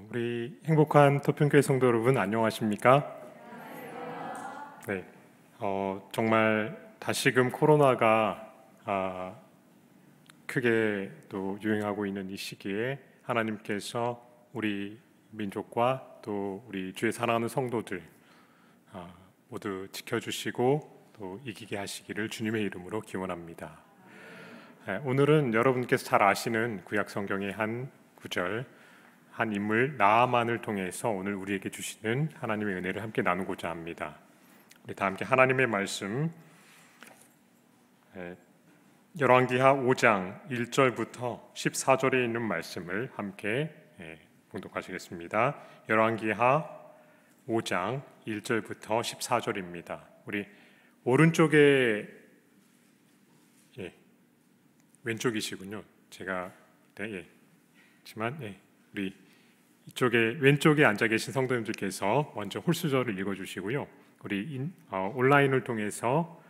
우리 행복한 토평교회 성도 여러분 안녕하십니까? 네, 정말 다시금 코로나가 크게 또 유행하고 있는 이 시기에 하나님께서 우리 민족과 또 우리 주의 사랑하는 성도들 모두 지켜주시고 또 이기게 하시기를 주님의 이름으로 기원합니다. 오늘은 여러분께서 잘 아시는 구약 성경의 한 구절, 한 인물 나아만을 통해서 오늘 우리에게 주시는 하나님의 은혜를 함께 나누고자 합니다. 우리 다 함께 하나님의 말씀 열왕기하 5장 1절부터 14절에 있는 말씀을 함께 봉독하시겠습니다. 열왕기하 5장 1절부터 14절입니다. 우리 오른쪽에 왼쪽이시군요. 제가 하지만 우리 이쪽에 왼쪽에 앉아 계신 성도님들께서 먼저 홀수절을 읽어주시고요. 우리 온라인을 통해서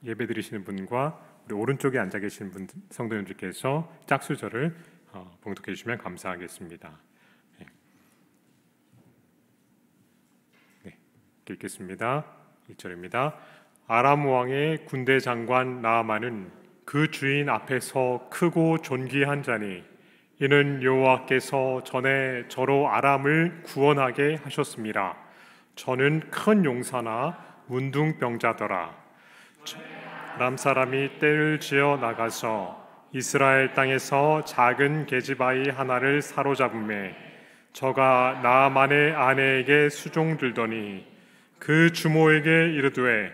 예배드리시는 분과 우리 오른쪽에 앉아 계신 성도님들께서 짝수절을 봉독해 주시면 감사하겠습니다. 읽겠습니다. 1절입니다. 아람 왕의 군대 장관 나아만은 그 주인 앞에서 크고 존귀한 자니 이는 여호와께서 전에 저로 아람을 구원하게 하셨습니다. 저는 큰 용사나 문둥병자더라. 아람 사람이 떼를 지어 나가서 이스라엘 땅에서 작은 계집아이 하나를 사로잡음에 저가 나아만의 아내에게 수종들더니 그 주모에게 이르되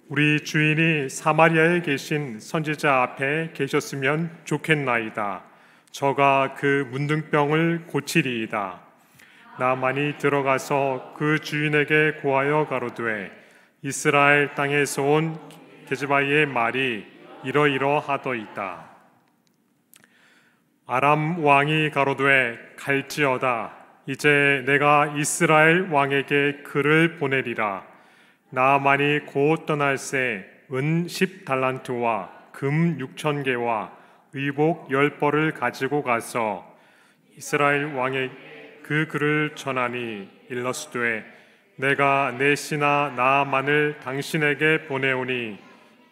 우리 주인이 사마리아에 계신 선지자 앞에 계셨으면 좋겠나이다. 저가 그 문둥병을 고치리이다. 나아만이 들어가서 그 주인에게 고하여 가로되 이스라엘 땅에서 온 게즈바이의 말이 이러이러하더이다. 아람 왕이 가로되 갈지어다. 이제 내가 이스라엘 왕에게 글을 보내리라. 나아만이 곧 떠날새 은 10달란트와 금 6,000개와 의복 10벌을 가지고 가서 이스라엘 왕의 그 글을 전하니 일러스되 내가 내 신하 나아만을 당신에게 보내오니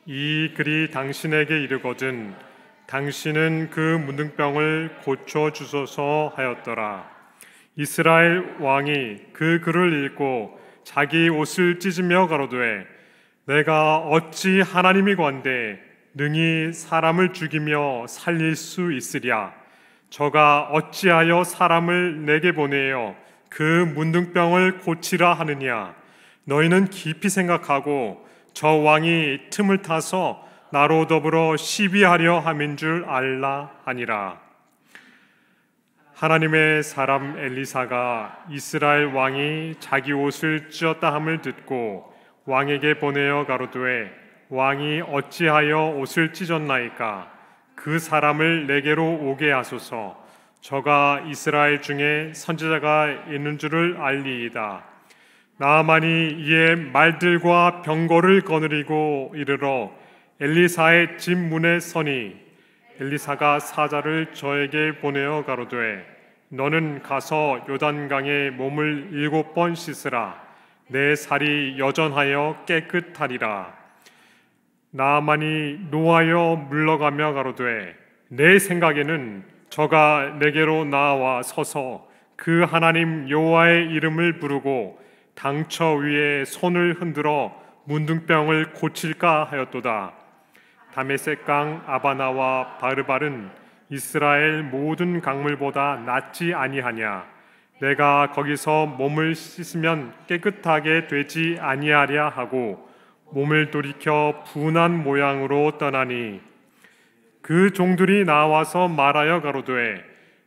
이 글이 당신에게 이르거든 당신은 그 문둥병을 고쳐주소서 하였더라. 이스라엘 왕이 그 글을 읽고 자기 옷을 찢으며 가로되 내가 어찌 하나님이건대 능히 사람을 죽이며 살릴 수 있으랴. 저가 어찌하여 사람을 내게 보내어 그 문둥병을 고치라 하느냐. 너희는 깊이 생각하고 저 왕이 틈을 타서 나로 더불어 시비하려 함인 줄 알라 하니라. 하나님의 사람 엘리사가 이스라엘 왕이 자기 옷을 찢었다 함을 듣고 왕에게 보내어 가로되 왕이 어찌하여 옷을 찢었나이까? 그 사람을 내게로 오게 하소서. 저가 이스라엘 중에 선지자가 있는 줄을 알리이다. 나아만이 이에 말들과 병거를 거느리고 이르러 엘리사의 집 문에 서니 엘리사가 사자를 저에게 보내어 가로되 너는 가서 요단강에 몸을 7번 씻으라. 내 살이 여전하여 깨끗하리라. 나아만이 노하여 물러가며 가로되 내 생각에는 저가 내게로 나와 서서 그 하나님 여호와의 이름을 부르고 당처 위에 손을 흔들어 문둥병을 고칠까 하였도다. 다메섹강 아바나와 바르발은 이스라엘 모든 강물보다 낫지 아니하냐. 내가 거기서 몸을 씻으면 깨끗하게 되지 아니하랴 하고 몸을 돌이켜 분한 모양으로 떠나니 그 종들이 나와서 말하여 가로되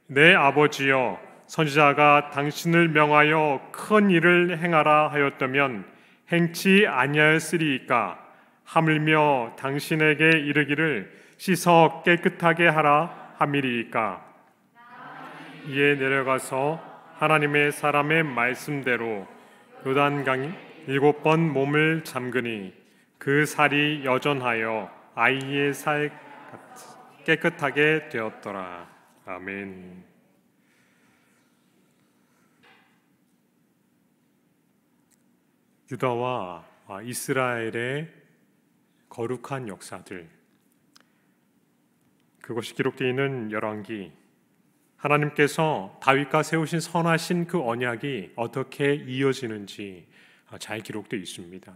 내 아버지여 선지자가 당신을 명하여 큰 일을 행하라 하였다면 행치 아니하였으리이까. 하물며 당신에게 이르기를 씻어 깨끗하게 하라 함이리이까. 이에 내려가서 하나님의 사람의 말씀대로 요단강 7번 몸을 잠그니 그 살이 여전하여 아이의 살 깨끗하게 되었더라. 아멘. 유다와 이스라엘의 거룩한 역사들, 그것이 기록되어 있는 열왕기, 하나님께서 다윗과 세우신 선하신 그 언약이 어떻게 이어지는지 잘 기록되어 있습니다.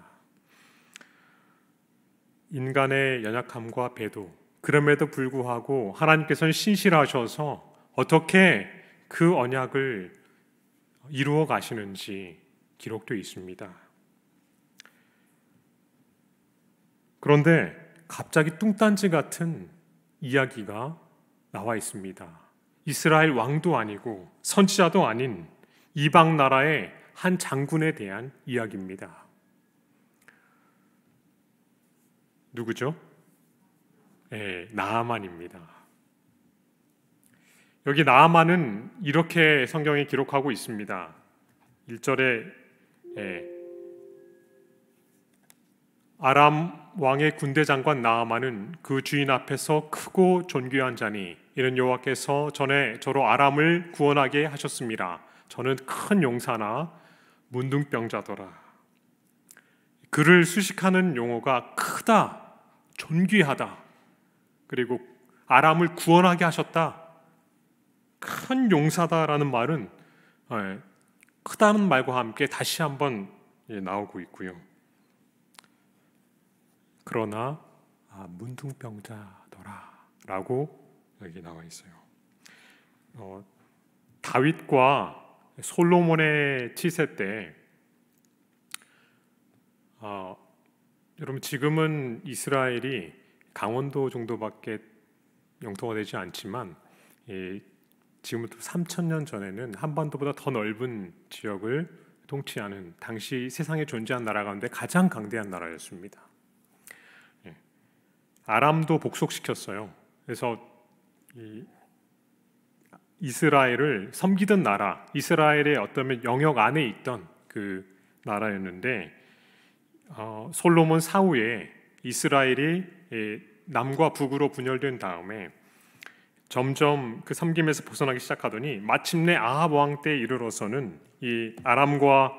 인간의 연약함과 배도, 그럼에도 불구하고 하나님께서는 신실하셔서 어떻게 그 언약을 이루어 가시는지 기록되어 있습니다. 그런데 갑자기 뚱딴지 같은 이야기가 나와 있습니다. 이스라엘 왕도 아니고 선지자도 아닌 이방 나라의 한 장군에 대한 이야기입니다. 누구죠? 나아만입니다. 여기 나아만은 이렇게 성경에 기록하고 있습니다. 1절에 아람 왕의 군대 장관 나아만은 그 주인 앞에서 크고 존귀한 자니 이는 여호와께서 전에 저로 아람을 구원하게 하셨습니다. 저는 큰 용사나 문둥병자더라. 그를 수식하는 용어가 크다, 존귀하다, 그리고 아람을 구원하게 하셨다. 큰 용사다라는 말은 크다는 말과 함께 다시 한번 나오고 있고요. 그러나 문둥병자더라 라고 여기 나와 있어요. 다윗과 솔로몬의 치세 때 여러분 지금은 이스라엘이 강원도 정도밖에 영토가 되지 않지만 지금부터 3,000년 전에는 한반도보다 더 넓은 지역을 통치하는 당시 세상에 존재한 나라 가운데 가장 강대한 나라였습니다. 아람도 복속시켰어요. 그래서 이스라엘을 섬기던 나라, 이스라엘의 어떤 영역 안에 있던 그 나라였는데 솔로몬 사후에 이스라엘이 남과 북으로 분열된 다음에 점점 그 섬김에서 벗어나기 시작하더니 마침내 아합 왕 때에 이르러서는 이 아람과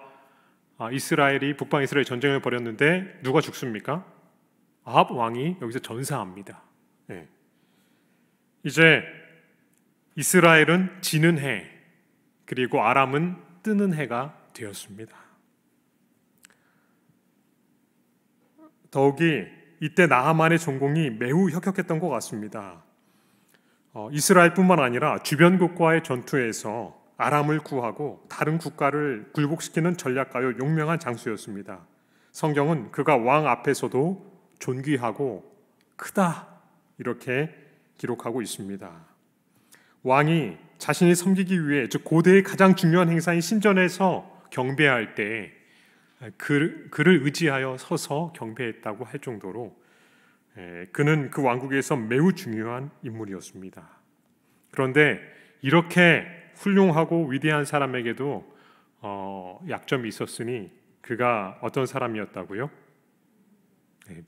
이스라엘이 북방 이스라엘 전쟁을 벌였는데 누가 죽습니까? 아합 왕이 여기서 전사합니다. 이제 이스라엘은 지는 해, 그리고 아람은 뜨는 해가 되었습니다. 더욱이 이때 나하만의 전공이 매우 혁혁했던 것 같습니다. 이스라엘뿐만 아니라 주변국과의 전투에서 아람을 구하고 다른 국가를 굴복시키는 전략가요 용명한 장수였습니다. 성경은 그가 왕 앞에서도 존귀하고 크다 이렇게 기록하고 있습니다. 왕이 자신이 섬기기 위해 즉 고대의 가장 중요한 행사인 신전에서 경배할 때 그를 의지하여 서서 경배했다고 할 정도로 그는 그 왕국에서 매우 중요한 인물이었습니다. 그런데 이렇게 훌륭하고 위대한 사람에게도 약점이 있었으니 그가 어떤 사람이었다고요?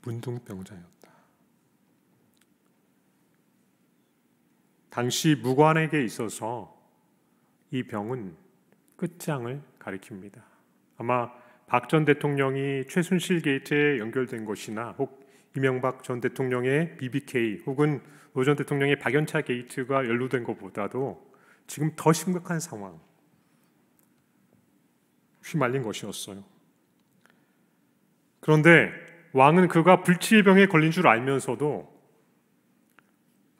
문둥병자였다. 당시 무관에게 있어서 이 병은 끝장을 가리킵니다. 아마 박 전 대통령이 최순실 게이트에 연결된 것이나 혹 이명박 전 대통령의 BBK 혹은 노 전 대통령의 박연차 게이트가 연루된 것보다도 지금 더 심각한 상황 휘말린 것이었어요. 그런데 왕은 그가 불치의 병에 걸린 줄 알면서도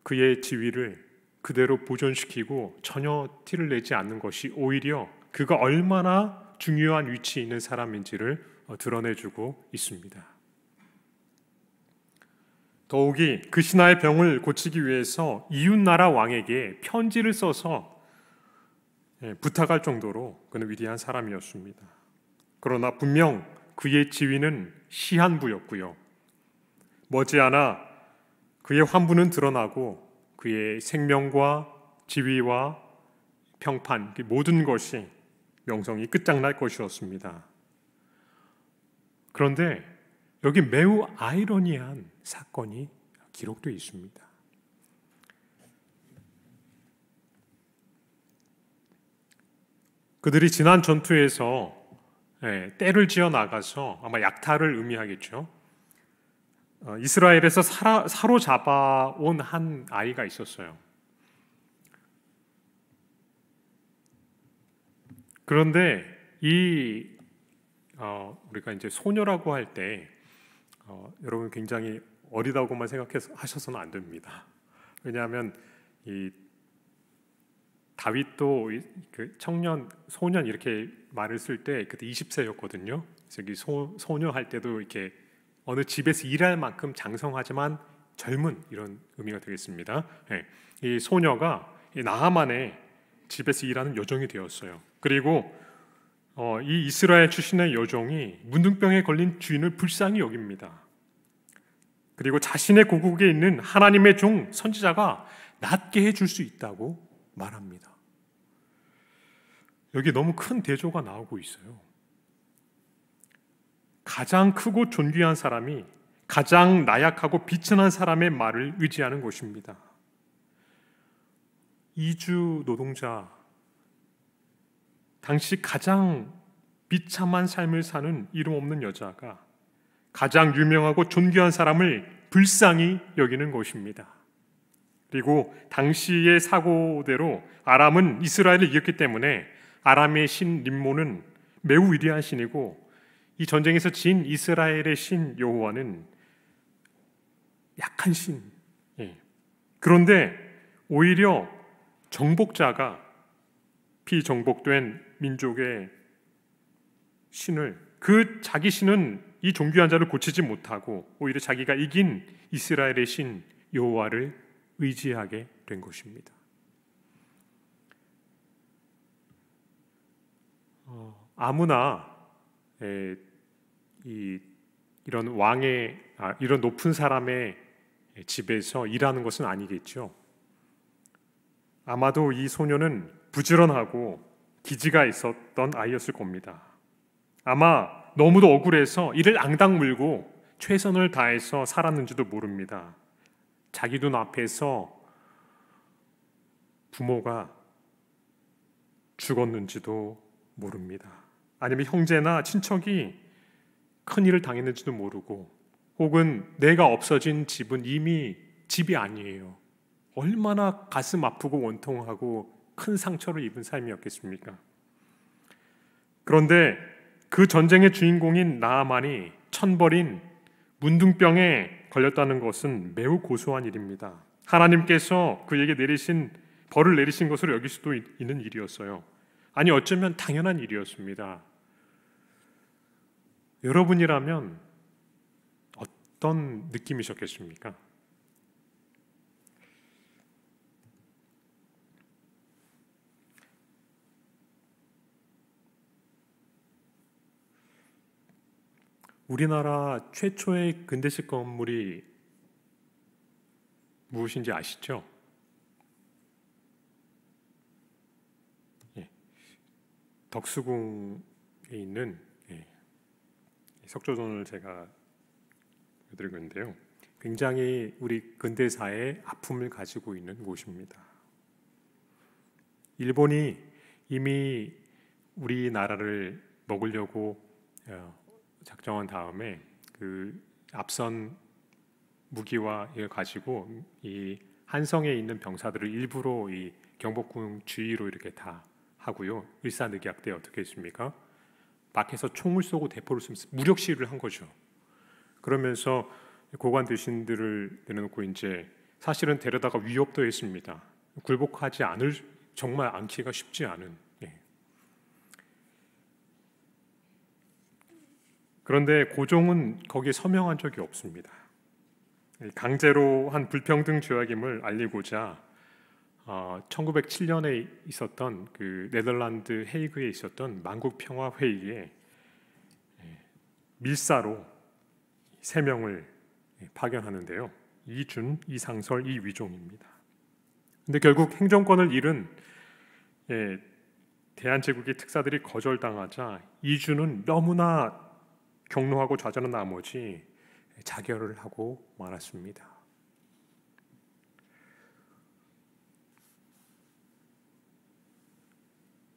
그의 지위를 그대로 보존시키고 전혀 티를 내지 않는 것이 오히려 그가 얼마나 중요한 위치에 있는 사람인지를 드러내주고 있습니다. 더욱이 그 신하의 병을 고치기 위해서 이웃나라 왕에게 편지를 써서 부탁할 정도로 그는 위대한 사람이었습니다. 그러나 분명 그의 지위는 시한부였고요. 머지않아 그의 환부는 드러나고 그의 생명과 지위와 평판 모든 것이 명성이 끝장날 것이었습니다. 그런데 여기 매우 아이러니한 사건이 기록되어 있습니다. 그들이 지난 전투에서 떼를 지어 나가서 아마 약탈을 의미하겠죠. 이스라엘에서 사로잡아온 한 아이가 있었어요. 그런데 우리가 이제 소녀라고 할 때 여러분 굉장히 어리다고만 생각하셔서는 안 됩니다. 왜냐하면 이 다윗도 그 소년 이렇게 말을 쓸 때 그때 20세였거든요. 저기 소녀 할 때도 이렇게 어느 집에서 일할 만큼 장성하지만 젊은 이런 의미가 되겠습니다. 이 소녀가 이 나하만의 집에서 일하는 여종이 되었어요. 그리고 이 이스라엘 출신의 여종이 문둥병에 걸린 주인을 불쌍히 여깁니다. 그리고 자신의 고국에 있는 하나님의 종 선지자가 낫게 해줄 수 있다고 말합니다. 여기 너무 큰 대조가 나오고 있어요. 가장 크고 존귀한 사람이 가장 나약하고 비천한 사람의 말을 의지하는 것입니다. 이주 노동자, 당시 가장 비참한 삶을 사는 이름 없는 여자가 가장 유명하고 존귀한 사람을 불쌍히 여기는 것입니다. 그리고 당시의 사고대로 아람은 이스라엘을 이겼기 때문에 아람의 신 림몬은 매우 위대한 신이고 이 전쟁에서 진 이스라엘의 신 여호와는 약한 신. 그런데 오히려 정복자가 피정복된 민족의 신을 자기 신은 이 존귀한 자를 고치지 못하고 오히려 자기가 이긴 이스라엘의 신 여호와를 의지하게 된 것입니다. 아무나 이런 이런 높은 사람의 집에서 일하는 것은 아니겠죠. 아마도 이 소녀는 부지런하고 기지가 있었던 아이였을 겁니다. 아마 너무도 억울해서 이를 앙당 물고 최선을 다해서 살았는지도 모릅니다. 자기 눈 앞에서 부모가 죽었는지도 모릅니다. 아니면 형제나 친척이 큰일을 당했는지도 모르고 혹은 내가 없어진 집은 이미 집이 아니에요. 얼마나 가슴 아프고 원통하고 큰 상처를 입은 삶이었겠습니까? 그런데 그 전쟁의 주인공인 나하만이 천벌인 문둥병에 걸렸다는 것은 매우 고소한 일입니다. 하나님께서 그에게 벌을 내리신 것으로 여길 수도 있는 일이었어요. 아니 어쩌면 당연한 일이었습니다. 여러분이라면 어떤 느낌이셨겠습니까? 우리나라 최초의 근대식 건물이 무엇인지 아시죠? 덕수궁에 있는 석조전을 제가 드리고 있는데요. 굉장히 우리 근대사의 아픔을 가지고 있는 곳입니다. 일본이 이미 우리나라를 먹으려고 작정한 다음에 그 앞선 무기와 이걸 가지고 이 한성에 있는 병사들을 일부러 이 경복궁 주위로 이렇게 다 하고요. 일사늑약 때 어떻게 했습니까? 밖에서 총을 쏘고 대포를 쏘면서 무력 시위를 한 거죠. 그러면서 고관 대신들을 내려놓고 이제 사실은 데려다가 위협도 했습니다. 굴복하지 정말 않기가 쉽지 않은. 그런데 고종은 거기에 서명한 적이 없습니다. 강제로 한 불평등 조약임을 알리고자 1907년에 있었던 그 네덜란드 헤이그에 있었던 만국평화회의에 밀사로 3명을 파견하는데요. 이준, 이상설, 이위종입니다. 근데 결국 행정권을 잃은 대한제국의 특사들이 거절당하자 이준은 너무나 격노하고 좌절한 나머지 자결을 하고 말았습니다.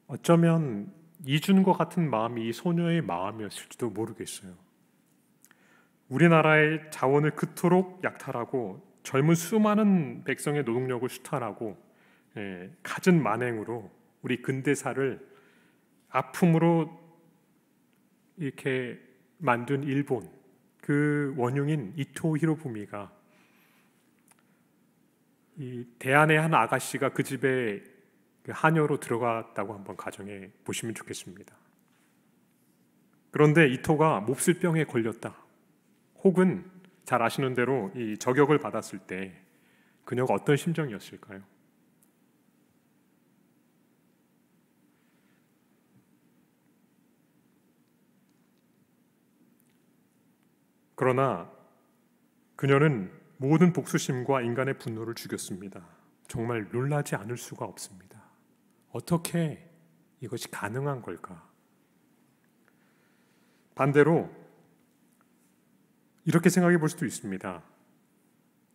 어쩌면 이준과 같은 마음이 이 소녀의 마음이었을지도 모르겠어요. 우리나라의 자원을 그토록 약탈하고 젊은 수많은 백성의 노동력을 수탈하고 갖은 만행으로 우리 근대사를 아픔으로 이렇게 만든 일본, 그 원흉인 이토 히로부미가 이 대안의 한 아가씨가 그 집에 그 하녀로 들어갔다고 한번 가정해 보시면 좋겠습니다. 그런데 이토가 몹쓸 병에 걸렸다. 혹은 잘 아시는 대로 이 저격을 받았을 때 그녀가 어떤 심정이었을까요? 그러나 그녀는 모든 복수심과 인간의 분노를 죽였습니다. 정말 놀라지 않을 수가 없습니다. 어떻게 이것이 가능한 걸까? 반대로 이렇게 생각해 볼 수도 있습니다.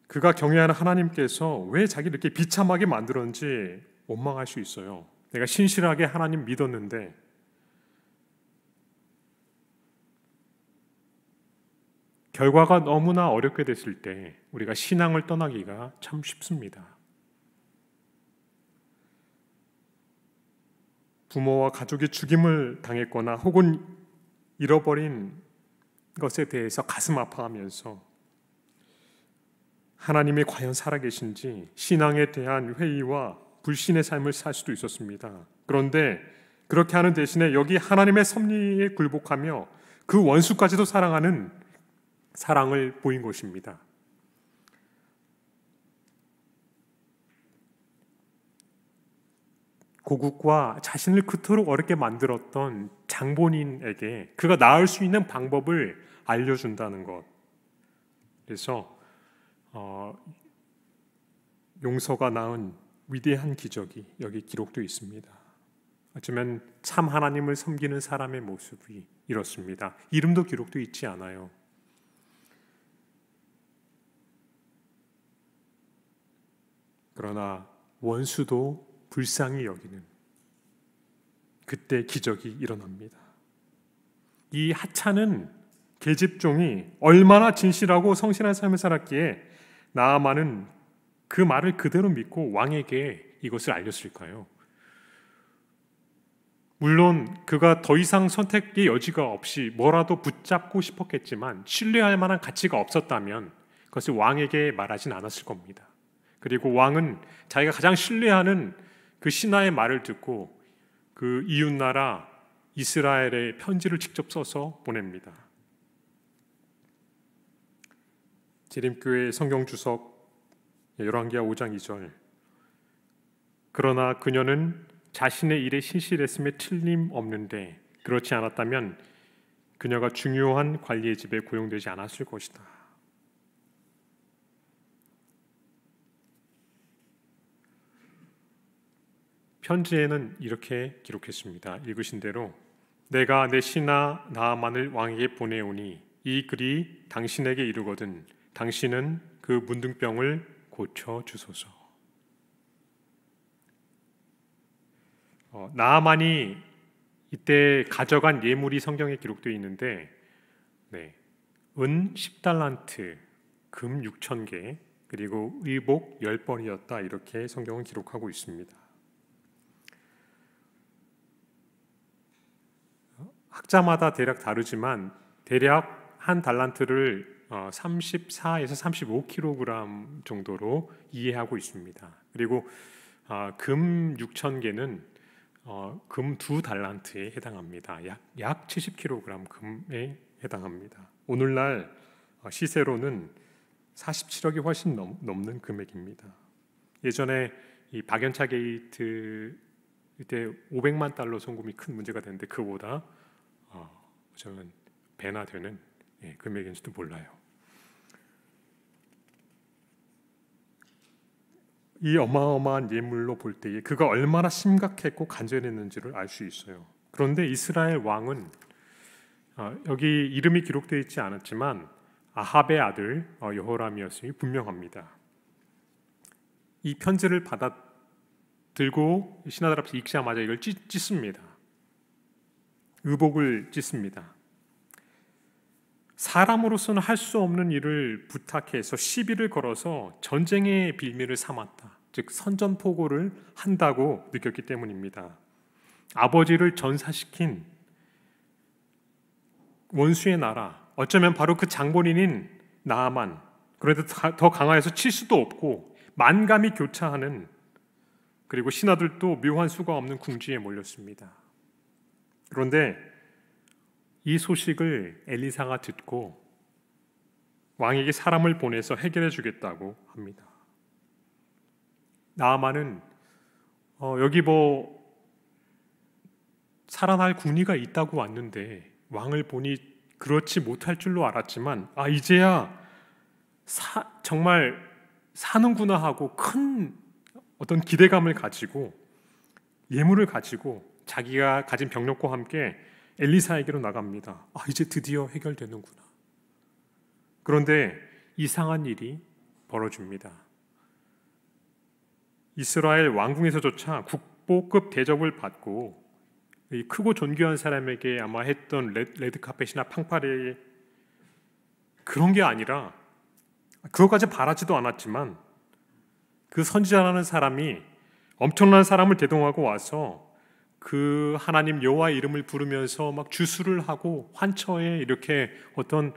그가 경외하는 하나님께서 왜 자기를 이렇게 비참하게 만들었는지 원망할 수 있어요. 내가 신실하게 하나님 믿었는데 결과가 너무나 어렵게 됐을 때 우리가 신앙을 떠나기가 참 쉽습니다. 부모와 가족이 죽임을 당했거나 혹은 잃어버린 것에 대해서 가슴 아파하면서 하나님이 과연 살아계신지 신앙에 대한 회의와 불신의 삶을 살 수도 있었습니다. 그런데 그렇게 하는 대신에 여기 하나님의 섭리에 굴복하며 그 원수까지도 사랑하는 사랑을 보인 것입니다. 고국과 자신을 그토록 어렵게 만들었던 장본인에게 그가 나을 수 있는 방법을 알려준다는 것. 그래서 용서가 낳은 위대한 기적이 여기 기록되어 있습니다. 어쩌면 참 하나님을 섬기는 사람의 모습이 이렇습니다. 이름도 기록되어 있지 않아요. 그러나 원수도 불쌍히 여기는 그때 기적이 일어납니다. 이 하찮은 계집종이 얼마나 진실하고 성실한 삶을 살았기에 나아만은 그 말을 그대로 믿고 왕에게 이것을 알렸을까요? 물론 그가 더 이상 선택의 여지가 없이 뭐라도 붙잡고 싶었겠지만 신뢰할 만한 가치가 없었다면 그것을 왕에게 말하진 않았을 겁니다. 그리고 왕은 자기가 가장 신뢰하는 그 신하의 말을 듣고 그 이웃나라 이스라엘에 편지를 직접 써서 보냅니다. 재림교회 성경주석 열왕기하 5장 2절. 그러나 그녀는 자신의 일에 신실했음에 틀림없는데 그렇지 않았다면 그녀가 중요한 관리의 집에 고용되지 않았을 것이다. 편지에는 이렇게 기록했습니다. 읽으신 대로 내가 내 신하 나아만을 왕에게 보내오니 이 글이 당신에게 이르거든 당신은 그 문둥병을 고쳐주소서. 나아만이 이때 가져간 예물이 성경에 기록되어 있는데 은 10달란트, 금 6,000개, 그리고 의복 10벌이었다 이렇게 성경은 기록하고 있습니다. 학자마다 대략 다르지만 대략 한 달란트를 34에서 35kg 정도로 이해하고 있습니다. 그리고 금 6,000개는 금 2달란트에 해당합니다. 약 70kg 금에 해당합니다. 오늘날 시세로는 47억이 훨씬 넘는 금액입니다. 예전에 이 박연차 게이트 그때 500만 달러 송금이 큰 문제가 됐는데 그보다 저는 배나 되는 금액인지도 몰라요. 이 어마어마한 예물로 볼 때에 그가 얼마나 심각했고 간절했는지를 알 수 있어요. 그런데 이스라엘 왕은 여기 이름이 기록되어 있지 않았지만 아합의 아들 여호람이었음이 분명합니다. 이 편지를 받아 들고 신하들 앞에서 읽자마자 이걸 찢습니다. 의복을 찢습니다. 사람으로서는 할 수 없는 일을 부탁해서 시비를 걸어서 전쟁의 빌미를 삼았다. 즉 선전포고를 한다고 느꼈기 때문입니다. 아버지를 전사시킨 원수의 나라, 어쩌면 바로 그 장본인인 나아만, 그래도 더 강하여서 칠 수도 없고 만감이 교차하는, 그리고 신하들도 묘한 수가 없는 궁지에 몰렸습니다. 그런데 이 소식을 엘리사가 듣고 왕에게 사람을 보내서 해결해 주겠다고 합니다. 나아만은 여기 살아날 궁리가 있다고 왔는데 왕을 보니 그렇지 못할 줄로 알았지만 이제야 정말 사는구나 하고 큰 어떤 기대감을 가지고 예물을 가지고 자기가 가진 병력과 함께 엘리사에게로 나갑니다. 이제 드디어 해결되는구나. 그런데 이상한 일이 벌어집니다. 이스라엘 왕궁에서조차 국보급 대접을 받고 이 크고 존귀한 사람에게 아마 했던 레드카펫이나 팡파레 그런 게 아니라, 그것까지 바라지도 않았지만 그 선지자라는 사람이 엄청난 사람을 대동하고 와서 그 하나님 여호와의 이름을 부르면서 막 주수를 하고 환처에 이렇게 어떤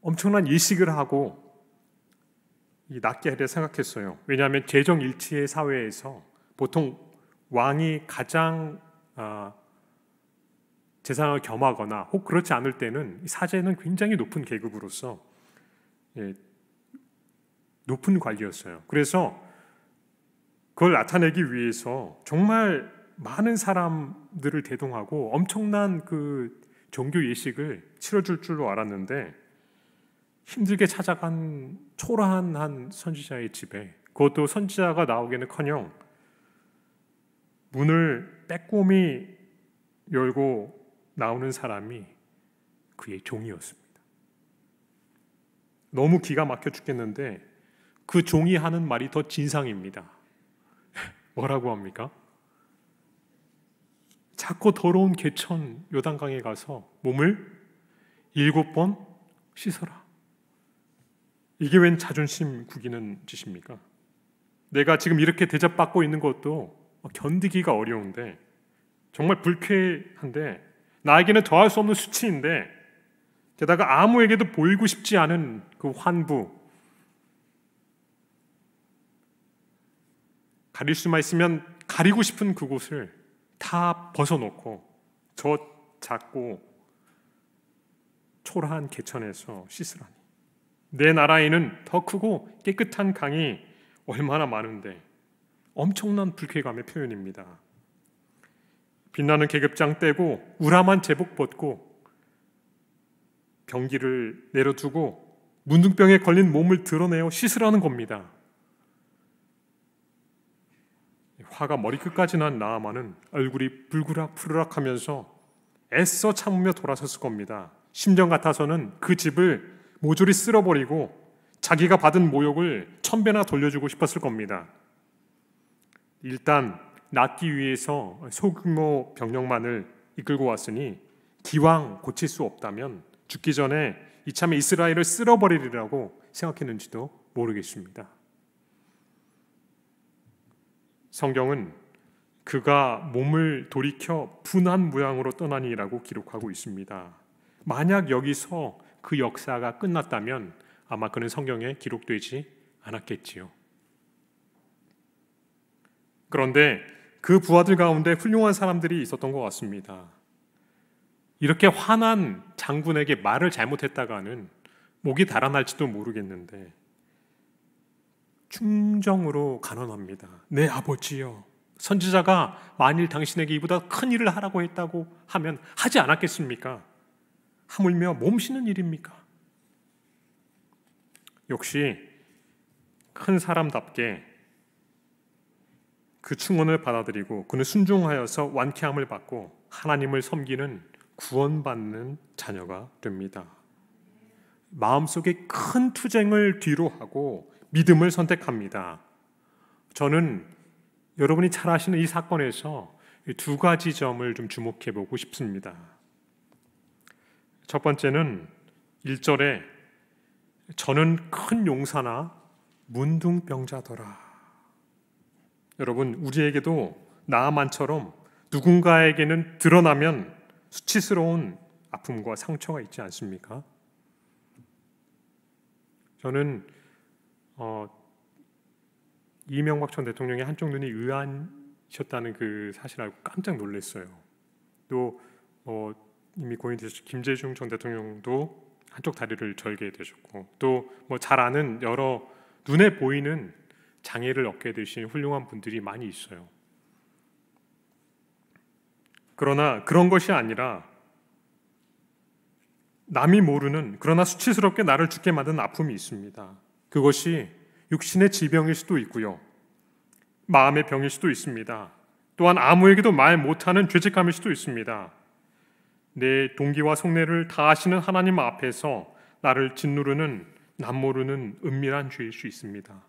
엄청난 예식을 하고 낫게 하려 생각했어요. 왜냐하면 재정일치의 사회에서 보통 왕이 가장 재산을 겸하거나 혹 그렇지 않을 때는 사제는 굉장히 높은 계급으로서 높은 관리였어요. 그래서 그걸 나타내기 위해서 정말 많은 사람들을 대동하고 엄청난 그 종교 예식을 치러줄 줄로 알았는데, 힘들게 찾아간 초라한 한 선지자의 집에, 그것도 선지자가 나오기는커녕 문을 빼꼼히 열고 나오는 사람이 그의 종이었습니다. 너무 기가 막혀 죽겠는데 그 종이 하는 말이 더 진상입니다. 뭐라고 합니까? 작고 더러운 개천 요단강에 가서 몸을 7번 씻어라. 이게 웬 자존심 구기는 짓입니까? 내가 지금 이렇게 대접받고 있는 것도 견디기가 어려운데, 정말 불쾌한데, 나에게는 더할 수 없는 수치인데, 게다가 아무에게도 보이고 싶지 않은 그 환부, 가릴 수만 있으면 가리고 싶은 그곳을 다 벗어놓고 저 작고 초라한 개천에서 씻으라니. 내 나라에는 더 크고 깨끗한 강이 얼마나 많은데. 엄청난 불쾌감의 표현입니다. 빛나는 계급장 떼고 우람한 제복 벗고 병기를 내려두고 문둥병에 걸린 몸을 드러내어 씻으라는 겁니다. 화가 머리끝까지 난 나아만은 얼굴이 불그락푸르락하면서 애써 참으며 돌아섰을 겁니다. 심정 같아서는 그 집을 모조리 쓸어버리고 자기가 받은 모욕을 1000배나 돌려주고 싶었을 겁니다. 일단 낫기 위해서 소규모 병력만을 이끌고 왔으니 기왕 고칠 수 없다면 죽기 전에 이참에 이스라엘을 쓸어버리리라고 생각했는지도 모르겠습니다. 성경은 그가 몸을 돌이켜 분한 모양으로 떠나니라고 기록하고 있습니다. 만약 여기서 그 역사가 끝났다면 아마 그는 성경에 기록되지 않았겠지요. 그런데 그 부하들 가운데 훌륭한 사람들이 있었던 것 같습니다. 이렇게 화난 장군에게 말을 잘못했다가는 목이 달아날지도 모르겠는데 충정으로 간언합니다. 내 아버지여, 선지자가 만일 당신에게 이보다 큰 일을 하라고 했다고 하면 하지 않았겠습니까? 하물며 몸쓰는 일입니까? 역시 큰 사람답게 그 충언을 받아들이고 그는 순종하여서 완쾌함을 받고 하나님을 섬기는 구원받는 자녀가 됩니다. 마음속에 큰 투쟁을 뒤로 하고 믿음을 선택합니다. 저는 여러분이 잘 아시는 이 사건에서 두 가지 점을 좀 주목해 보고 싶습니다. 첫 번째는 1절에 저는 큰 용사나 문둥병자더라. 여러분, 우리에게도 나아만처럼 누군가에게는 드러나면 수치스러운 아픔과 상처가 있지 않습니까? 저는 이명박 전 대통령의 한쪽 눈이 의아하셨다는 그 사실 알고 깜짝 놀랐어요. 또 이미 고인 되셨던 김대중 전 대통령도 한쪽 다리를 절게 되셨고, 또 잘 아는 여러 눈에 보이는 장애를 얻게 되신 훌륭한 분들이 많이 있어요. 그러나 그런 것이 아니라 남이 모르는, 그러나 수치스럽게 나를 죽게 만든 아픔이 있습니다. 그것이 육신의 질병일 수도 있고요, 마음의 병일 수도 있습니다. 또한 아무에게도 말 못하는 죄책감일 수도 있습니다. 내 동기와 속내를 다 아시는 하나님 앞에서 나를 짓누르는 남 모르는 은밀한 죄일 수 있습니다.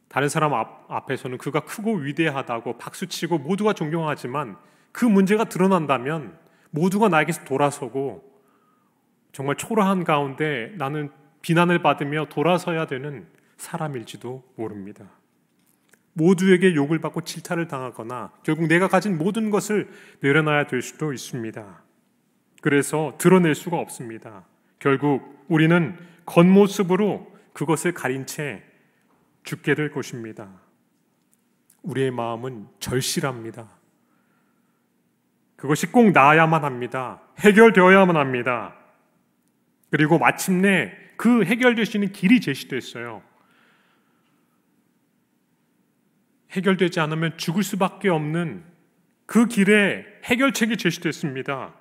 다른 사람 앞에서는 그가 크고 위대하다고 박수치고 모두가 존경하지만 그 문제가 드러난다면 모두가 나에게서 돌아서고 정말 초라한 가운데 나는 비난을 받으며 돌아서야 되는 사람일지도 모릅니다. 모두에게 욕을 받고 질타를 당하거나 결국 내가 가진 모든 것을 내려놔야 될 수도 있습니다. 그래서 드러낼 수가 없습니다. 결국 우리는 겉모습으로 그것을 가린 채 죽게 될 것입니다. 우리의 마음은 절실합니다. 그것이 꼭 나아야만 합니다. 해결되어야만 합니다. 그리고 마침내 그 해결될 수 있는 길이 제시됐어요. 해결되지 않으면 죽을 수밖에 없는 그 길에 해결책이 제시됐습니다.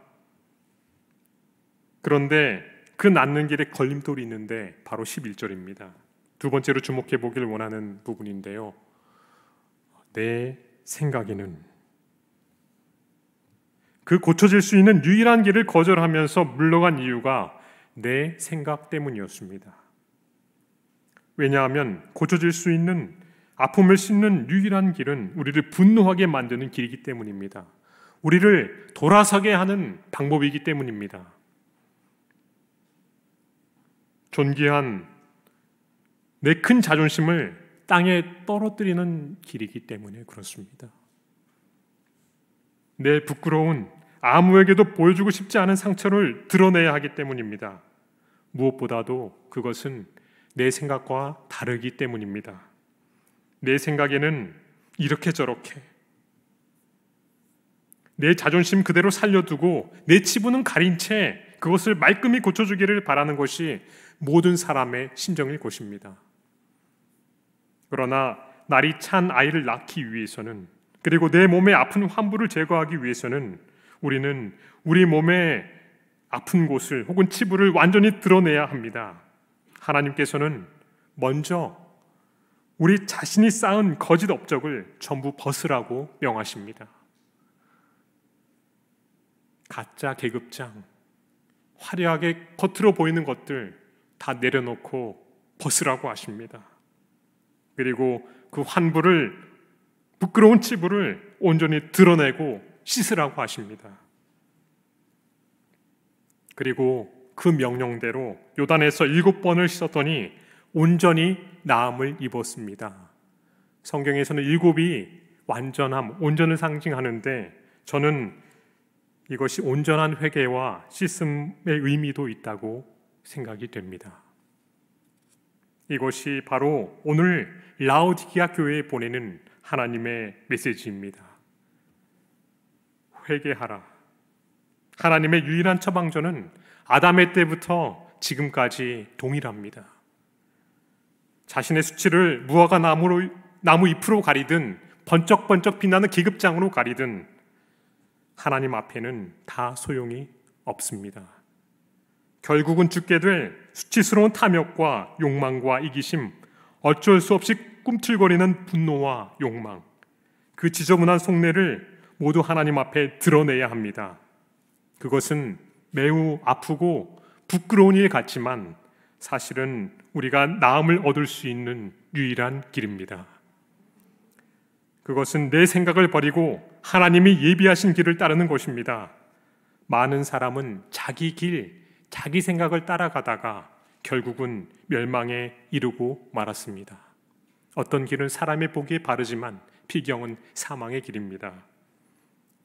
그런데 그 낫는 길에 걸림돌이 있는데 바로 11절입니다. 두 번째로 주목해 보길 원하는 부분인데요. 내 생각에는 그 고쳐질 수 있는 유일한 길을 거절하면서 물러간 이유가 내 생각 때문이었습니다. 왜냐하면 고쳐질 수 있는 아픔을 씻는 유일한 길은 우리를 분노하게 만드는 길이기 때문입니다. 우리를 돌아서게 하는 방법이기 때문입니다. 존귀한 내 큰 자존심을 땅에 떨어뜨리는 길이기 때문에 그렇습니다. 내 부끄러운, 아무에게도 보여주고 싶지 않은 상처를 드러내야 하기 때문입니다. 무엇보다도 그것은 내 생각과 다르기 때문입니다. 내 생각에는 이렇게 저렇게 내 자존심 그대로 살려두고 내 치부는 가린 채 그것을 말끔히 고쳐주기를 바라는 것이 모든 사람의 심정일 것입니다. 그러나 날이 찬 아이를 낳기 위해서는, 그리고 내 몸에 아픈 환부를 제거하기 위해서는 우리는 우리 몸의 아픈 곳을 혹은 치부를 완전히 드러내야 합니다. 하나님께서는 먼저 우리 자신이 쌓은 거짓 업적을 전부 벗으라고 명하십니다. 가짜 계급장, 화려하게 겉으로 보이는 것들 다 내려놓고 벗으라고 하십니다. 그리고 그 환부를, 부끄러운 치부를 온전히 드러내고 씻으라고 하십니다. 그리고 그 명령대로 요단에서 7번을 씻었더니 온전히 나음을 입었습니다. 성경에서는 7이 완전함, 온전을 상징하는데 저는 이것이 온전한 회개와 씻음의 의미도 있다고 생각이 됩니다. 이것이 바로 오늘 라오디게아 교회에 보내는 하나님의 메시지입니다. 회개하라. 하나님의 유일한 처방전은 아담의 때부터 지금까지 동일합니다. 자신의 수치를 무화과 나무 잎으로 가리든 번쩍번쩍 빛나는 계급장으로 가리든 하나님 앞에는 다 소용이 없습니다. 결국은 죽게 될 수치스러운 탐욕과 욕망과 이기심, 어쩔 수 없이 꿈틀거리는 분노와 욕망, 그 지저분한 속내를 모두 하나님 앞에 드러내야 합니다. 그것은 매우 아프고 부끄러운 일 같지만 사실은 우리가 나음을 얻을 수 있는 유일한 길입니다. 그것은 내 생각을 버리고 하나님이 예비하신 길을 따르는 것입니다. 많은 사람은 자기 길, 자기 생각을 따라가다가 결국은 멸망에 이르고 말았습니다. 어떤 길은 사람의 보기에 바르지만 비경은 사망의 길입니다.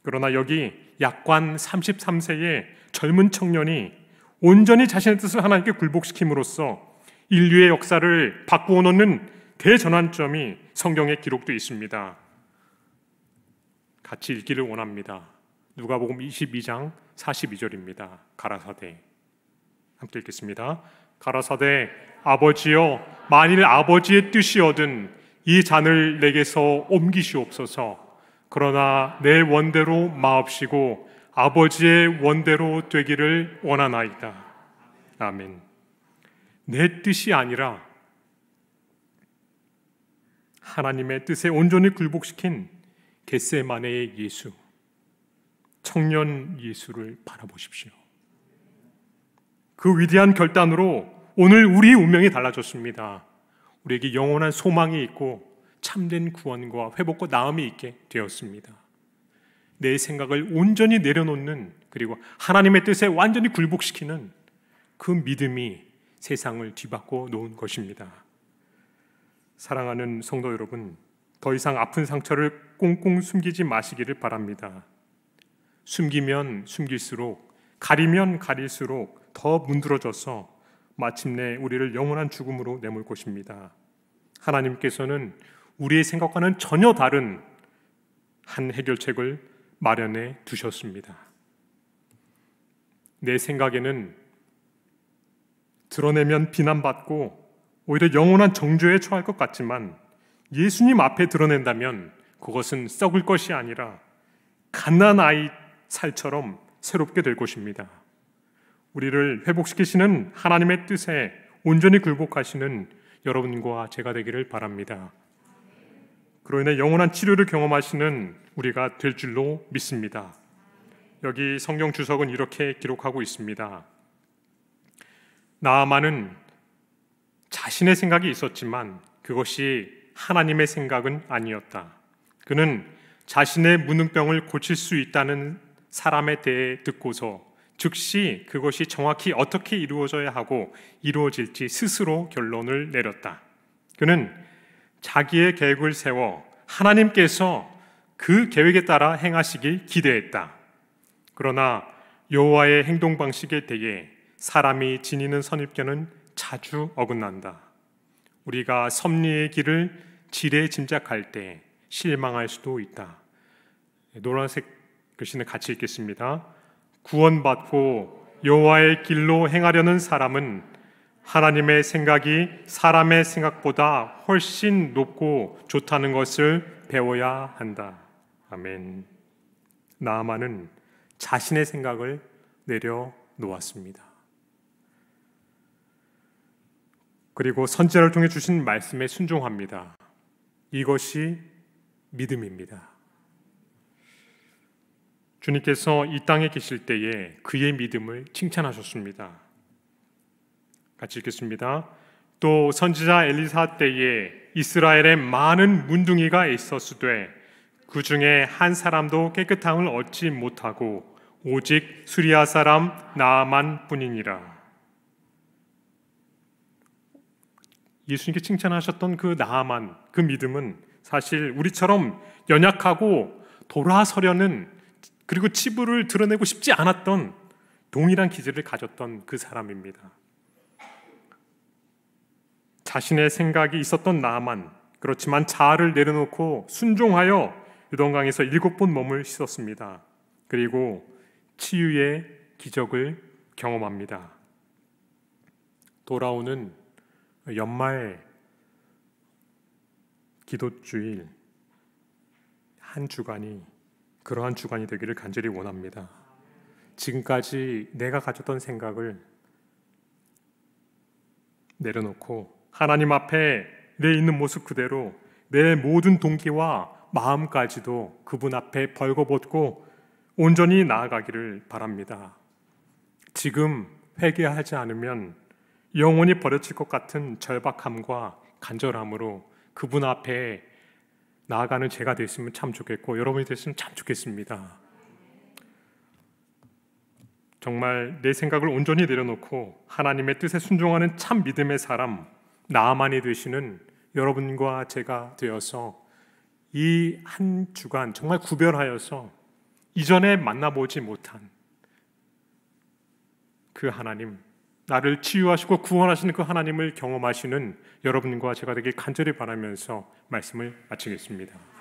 그러나 여기 약관 33세의 젊은 청년이 온전히 자신의 뜻을 하나님께 굴복시킴으로써 인류의 역사를 바꾸어 놓는 대전환점이 성경에 기록되어 있습니다. 같이 읽기를 원합니다. 누가복음 22장 42절입니다. 가라사대 함께 읽겠습니다. 가라사대 아버지여 만일 아버지의 뜻이거든 이 잔을 내게서 옮기시옵소서. 그러나 내 원대로 마옵시고 아버지의 원대로 되기를 원하나이다. 아멘. 내 뜻이 아니라 하나님의 뜻에 온전히 굴복시킨 겟세마네의 예수, 청년 예수를 바라보십시오. 그 위대한 결단으로 오늘 우리의 운명이 달라졌습니다. 우리에게 영원한 소망이 있고 참된 구원과 회복과 나음이 있게 되었습니다. 내 생각을 온전히 내려놓는, 그리고 하나님의 뜻에 완전히 굴복시키는 그 믿음이 세상을 뒤바꿔 놓은 것입니다. 사랑하는 성도 여러분, 더 이상 아픈 상처를 꽁꽁 숨기지 마시기를 바랍니다. 숨기면 숨길수록, 가리면 가릴수록 더 문드러져서 마침내 우리를 영원한 죽음으로 내몰 것입니다. 하나님께서는 우리의 생각과는 전혀 다른 한 해결책을 마련해 두셨습니다. 내 생각에는 드러내면 비난받고 오히려 영원한 정죄에 처할 것 같지만 예수님 앞에 드러낸다면 그것은 썩을 것이 아니라 갓난 아이 살처럼 새롭게 될 것입니다. 우리를 회복시키시는 하나님의 뜻에 온전히 굴복하시는 여러분과 제가 되기를 바랍니다. 그로 인해 영원한 치료를 경험하시는 우리가 될 줄로 믿습니다. 여기 성경 주석은 이렇게 기록하고 있습니다. 나아만은 자신의 생각이 있었지만 그것이 하나님의 생각은 아니었다. 그는 자신의 문둥병을 고칠 수 있다는 사람에 대해 듣고서 즉시 그것이 정확히 어떻게 이루어져야 하고 이루어질지 스스로 결론을 내렸다. 그는 자기의 계획을 세워 하나님께서 그 계획에 따라 행하시길 기대했다. 그러나 여호와의 행동 방식에 대해 사람이 지니는 선입견은 자주 어긋난다. 우리가 섭리의 길을 지레 짐작할 때 실망할 수도 있다. 노란색 글씨는 같이 읽겠습니다. 구원받고 여호와의 길로 행하려는 사람은 하나님의 생각이 사람의 생각보다 훨씬 높고 좋다는 것을 배워야 한다. 아멘. 나아만은 자신의 생각을 내려놓았습니다. 그리고 선지자를 통해 주신 말씀에 순종합니다. 이것이 믿음입니다. 주님께서 이 땅에 계실 때에 그의 믿음을 칭찬하셨습니다. 같이 읽겠습니다. 또 선지자 엘리사 때에 이스라엘에 많은 문둥이가 있었으되 그 중에 한 사람도 깨끗함을 얻지 못하고 오직 수리아 사람 나아만 뿐이니라. 예수님께 칭찬하셨던 그 나아만, 그 믿음은 사실 우리처럼 연약하고 돌아서려는, 그리고 치부를 드러내고 싶지 않았던 동일한 기질을 가졌던 그 사람입니다. 자신의 생각이 있었던 나아만, 그렇지만 자아를 내려놓고 순종하여 요단강에서 7번 몸을 씻었습니다. 그리고 치유의 기적을 경험합니다. 돌아오는 연말 기도주일 한 주간이 그러한 주간이 되기를 간절히 원합니다. 지금까지 내가 가졌던 생각을 내려놓고 하나님 앞에 내 있는 모습 그대로 내 모든 동기와 마음까지도 그분 앞에 벌거벗고 온전히 나아가기를 바랍니다. 지금 회개하지 않으면 영원히 버려질 것 같은 절박함과 간절함으로 그분 앞에 나아가는 제가 됐으면 참 좋겠고 여러분이 됐으면 참 좋겠습니다. 정말 내 생각을 온전히 내려놓고 하나님의 뜻에 순종하는 참 믿음의 사람 나아만이 되시는 여러분과 제가 되어서 이 한 주간 정말 구별하여서 이전에 만나보지 못한 그 하나님, 나를 치유하시고 구원하시는 그 하나님을 경험하시는 여러분과 제가 되길 간절히 바라면서 말씀을 마치겠습니다.